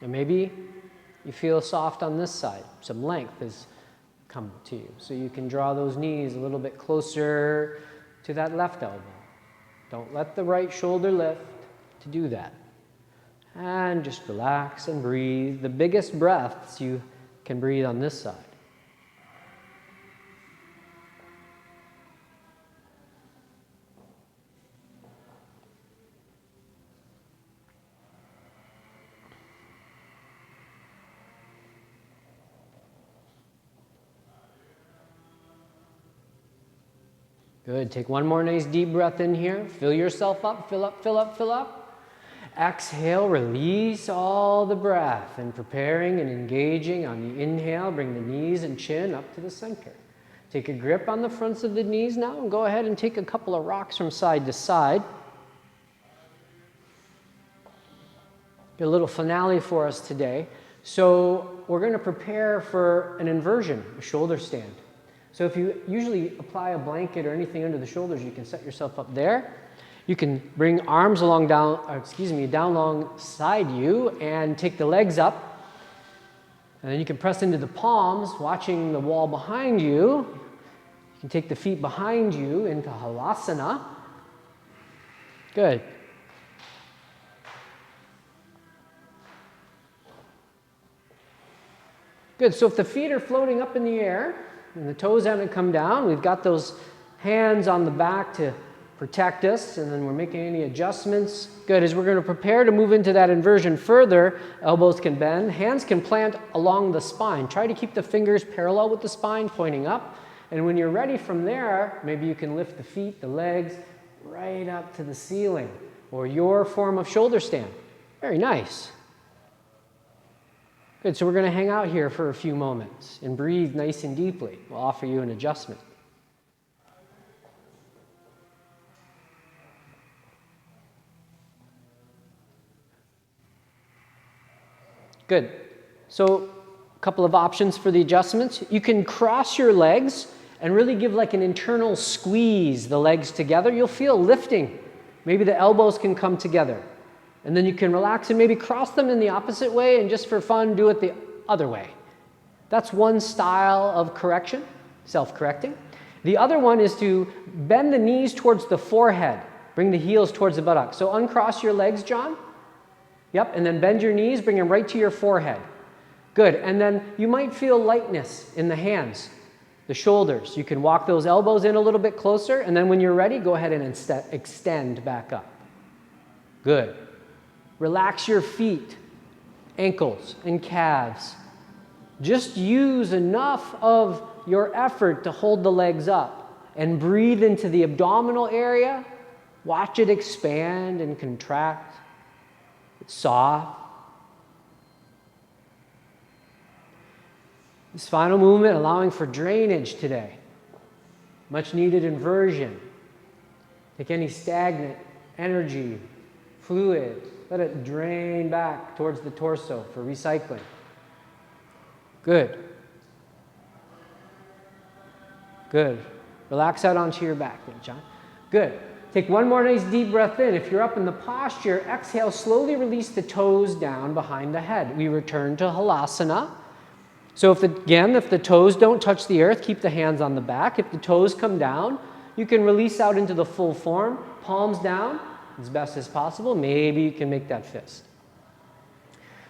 And maybe you feel soft on this side. Some length has come to you. So you can draw those knees a little bit closer to that left elbow. Don't let the right shoulder lift to do that. And just relax and breathe. The biggest breaths you can breathe on this side. Good. Take one more nice deep breath in here. Fill yourself up, fill up, fill up, fill up. Exhale, release all the breath. And preparing and engaging on the inhale, bring the knees and chin up to the center. Take a grip on the fronts of the knees now and go ahead and take a couple of rocks from side to side. A little finale for us today. So we're going to prepare for an inversion, a shoulder stand. So if you usually apply a blanket or anything under the shoulders, you can set yourself up there. You can bring arms down alongside you and take the legs up. And then you can press into the palms, watching the wall behind you. You can take the feet behind you into halasana. Good. Good. So if the feet are floating up in the air, and the toes haven't come down, we've got those hands on the back to protect us, and then we're making any adjustments. Good. As we're going to prepare to move into that inversion further, elbows can bend, hands can plant along the spine. Try to keep the fingers parallel with the spine, pointing up. And when you're ready from there, maybe you can lift the feet, the legs, right up to the ceiling, or your form of shoulder stand. Very nice. Good, so we're going to hang out here for a few moments and breathe nice and deeply. We'll offer you an adjustment. Good. So a couple of options for the adjustments. You can cross your legs and really give like an internal squeeze the legs together. You'll feel lifting. Maybe the elbows can come together. And then you can relax and maybe cross them in the opposite way and just for fun do it the other way. That's one style of correction, self-correcting. The other one is to bend the knees towards the forehead. Bring the heels towards the buttocks. So uncross your legs, John. Yep, and then bend your knees, bring them right to your forehead. Good, and then you might feel lightness in the hands, the shoulders. You can walk those elbows in a little bit closer, and then when you're ready, go ahead and extend back up. Good. Relax your feet, ankles, and calves. Just use enough of your effort to hold the legs up and breathe into the abdominal area. Watch it expand and contract. It's soft. This final movement allowing for drainage today. Much needed inversion. Take any stagnant energy, fluid, let it drain back towards the torso for recycling. Good. Good. Relax out onto your back there, John. Good. Take one more nice deep breath in. If you're up in the posture, exhale, slowly release the toes down behind the head. We return to halasana. So if the toes don't touch the earth, keep the hands on the back. If the toes come down, you can release out into the full form, palms down, as best as possible. Maybe you can make that fist.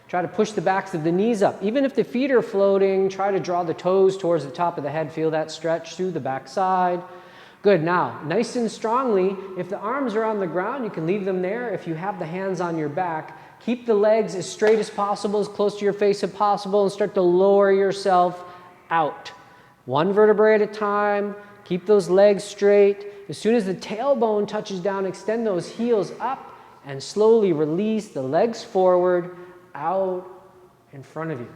Try to push the backs of the knees up. Even if the feet are floating, try to draw the toes towards the top of the head. Feel that stretch through the back side. Good. Now, nice and strongly, if the arms are on the ground, you can leave them there. If you have the hands on your back, keep the legs as straight as possible, as close to your face as possible, and start to lower yourself out. One vertebrae at a time. Keep those legs straight. As soon as the tailbone touches down, extend those heels up and slowly release the legs forward, out in front of you.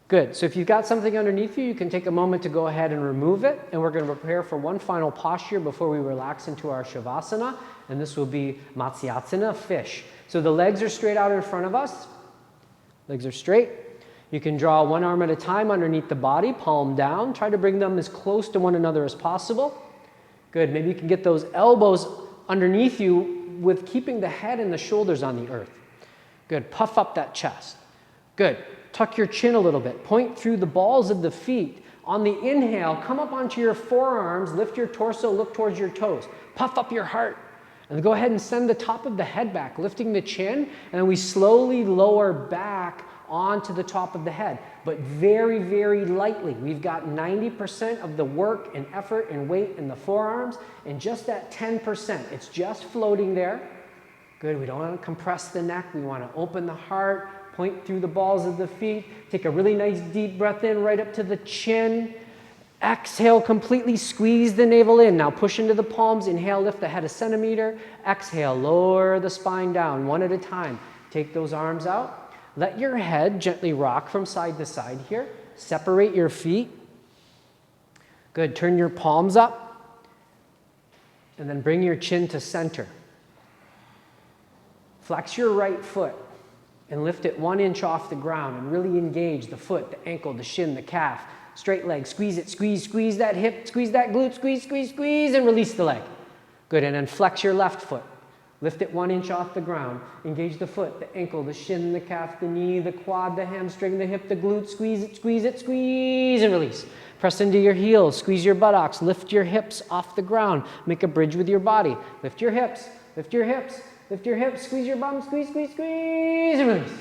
Good. So if you've got something underneath you, you can take a moment to go ahead and remove it. And we're going to prepare for one final posture before we relax into our Shavasana. And this will be Matsyasana, fish. So the legs are straight out in front of us. Legs are straight. You can draw one arm at a time underneath the body, palm down. Try to bring them as close to one another as possible. Good. Maybe you can get those elbows underneath you with keeping the head and the shoulders on the earth. Good. Puff up that chest. Good. Tuck your chin a little bit. Point through the balls of the feet. On the inhale, come up onto your forearms, lift your torso, look towards your toes. Puff up your heart. And go ahead and send the top of the head back, lifting the chin, and then we slowly lower back onto the top of the head, but very, very lightly. We've got 90% of the work and effort and weight in the forearms, and just that 10%, it's just floating there. Good. We don't want to compress the neck. We want to open the heart. Point through the balls of the feet. Take a really nice deep breath in right up to the chin. Exhale, completely squeeze the navel in. Now push into the palms. Inhale, lift the head a centimeter. Exhale, lower the spine down one at a time. Take those arms out. Let your head gently rock from side to side here. Separate your feet. Good. Turn your palms up. And then bring your chin to center. Flex your right foot. And lift it 1 inch off the ground and really engage the foot, the ankle, the shin, the calf. Straight leg, squeeze it, squeeze that hip, squeeze that glute, squeeze, and release the leg. Good, and then flex your left foot. Lift it 1 inch off the ground. Engage the foot, the ankle, the shin, the calf, the knee, the quad, the hamstring, the hip, the glute, squeeze it, squeeze, and release. Press into your heels, squeeze your buttocks, lift your hips off the ground. Make a bridge with your body. Lift your hips, lift your hips. Lift your hips, squeeze your bum, squeeze, and release.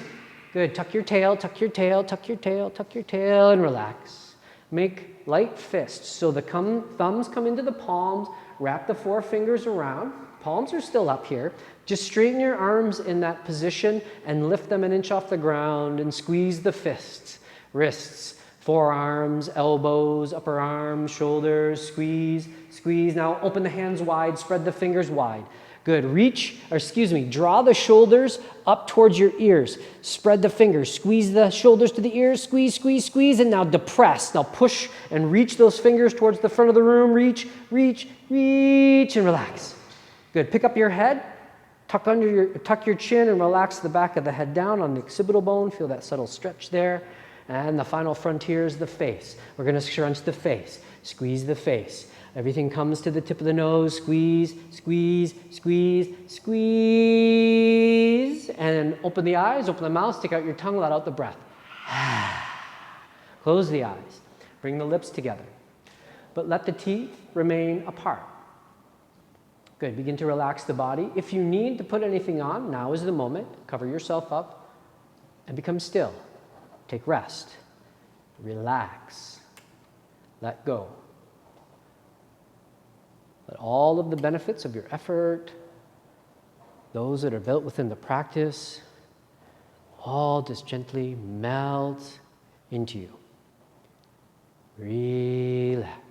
Good. Tuck your tail, tuck your tail, tuck your tail, tuck your tail, and relax. Make light fists. So the thumbs come into the palms, wrap the 4 fingers around. Palms are still up here. Just straighten your arms in that position and lift them 1 inch off the ground and squeeze the fists, wrists, forearms, elbows, upper arms, shoulders, squeeze. Now open the hands wide, spread the fingers wide. Good. Draw the shoulders up towards your ears. Spread the fingers. Squeeze the shoulders to the ears. Squeeze, and now depress. Now push and reach those fingers towards the front of the room. Reach, and relax. Good. Pick up your head. Tuck your chin and relax the back of the head down on the occipital bone. Feel that subtle stretch there. And the final frontier is the face. We're going to scrunch the face. Squeeze the face. Everything comes to the tip of the nose. Squeeze. And open the eyes, open the mouth, stick out your tongue, let out the breath. Close the eyes. Bring the lips together. But let the teeth remain apart. Good. Begin to relax the body. If you need to put anything on, now is the moment. Cover yourself up and become still. Take rest. Relax. Let go. Let all of the benefits of your effort, those that are built within the practice, all just gently melt into you. Relax.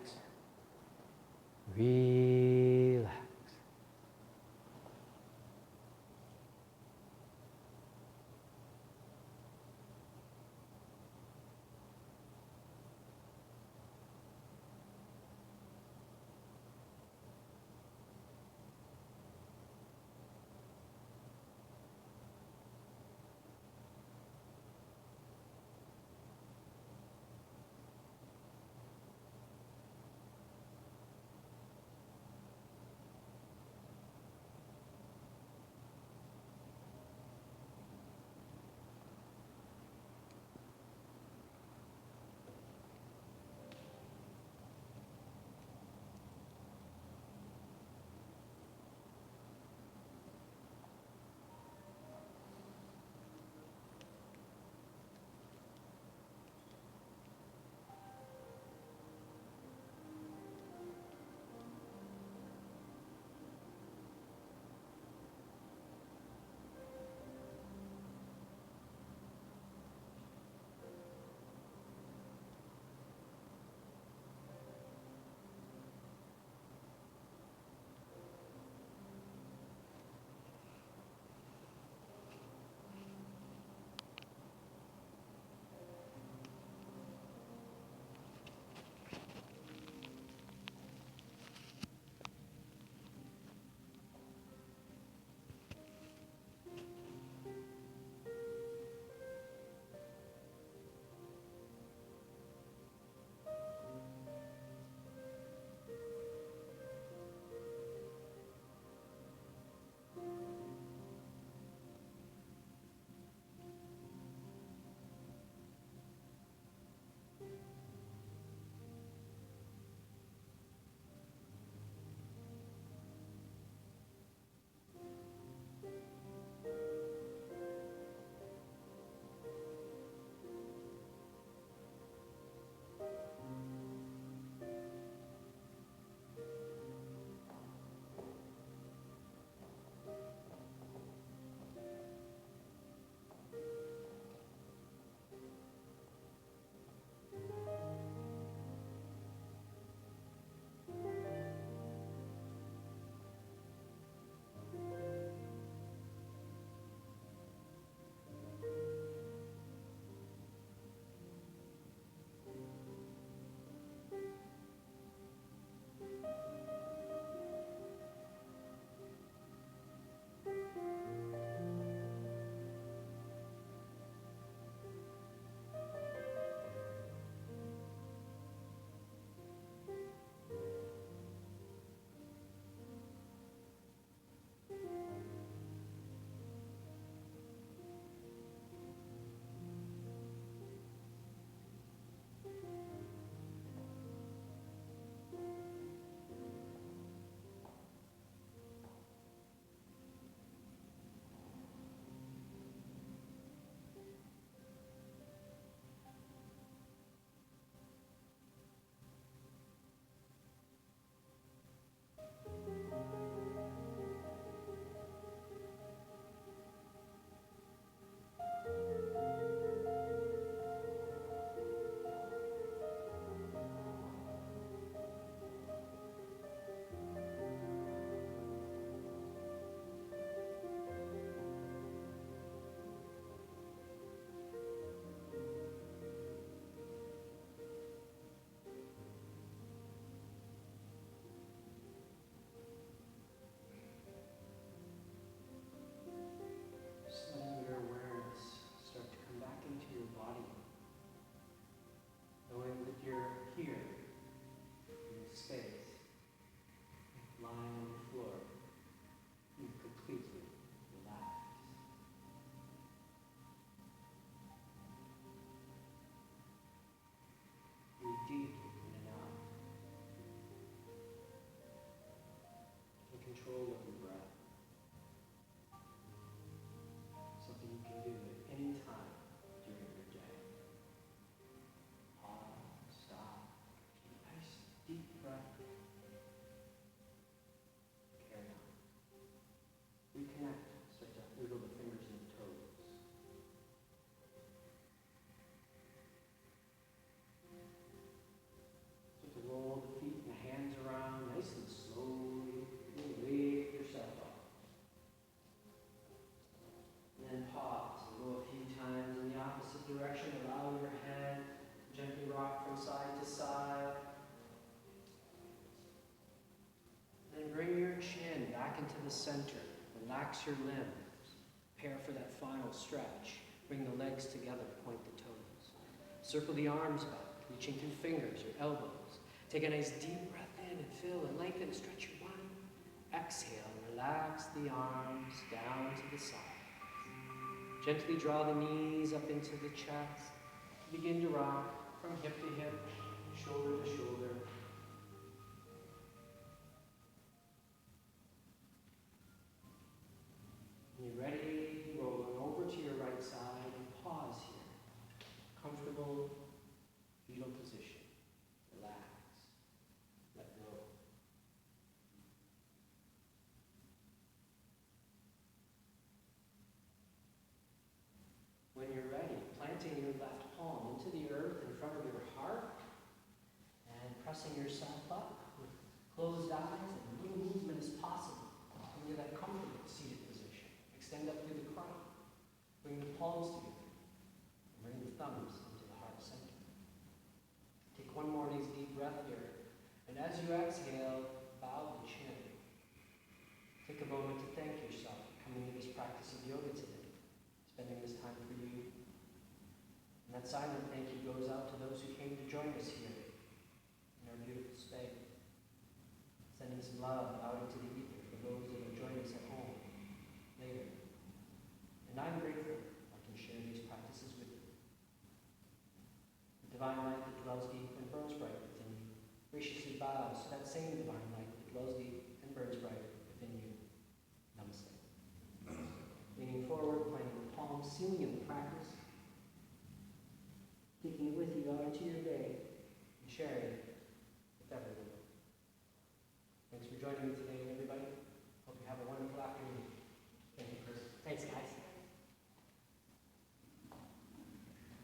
into the center. Relax your limbs. Prepare for that final stretch. Bring the legs together, point the toes. Circle the arms back, reaching through fingers or elbows. Take a nice deep breath in and fill and lengthen and stretch your body. Exhale, relax the arms down to the side. Gently draw the knees up into the chest. Begin to rock from hip to hip, shoulder to shoulder. When you're ready, rolling over to your right side and pause here. Comfortable fetal position. Relax. Let go. When you're ready, planting your left palm into the earth in front of your heart and pressing yourself up with closed eyes and little movement as possible into that comfortable seated position. Extend up through the crown. Bring the palms together. And bring the thumbs into the heart center. Take one more nice deep breath here. And as you exhale, bow the chin. Take a moment to thank yourself for coming to this practice of yoga today, spending this time for you. And that silent thank you goes out to those who came to join us here in our beautiful space. Sending some love out into the ether for those that will join us at home later. And I'm grateful I can share these practices with you. The divine light that dwells deep and burns bright within you graciously bows to that same divine light that dwells deep and burns bright within you. Namaste. Leaning forward, planting the palms, sealing in the practice, taking it with you out into your day, and sharing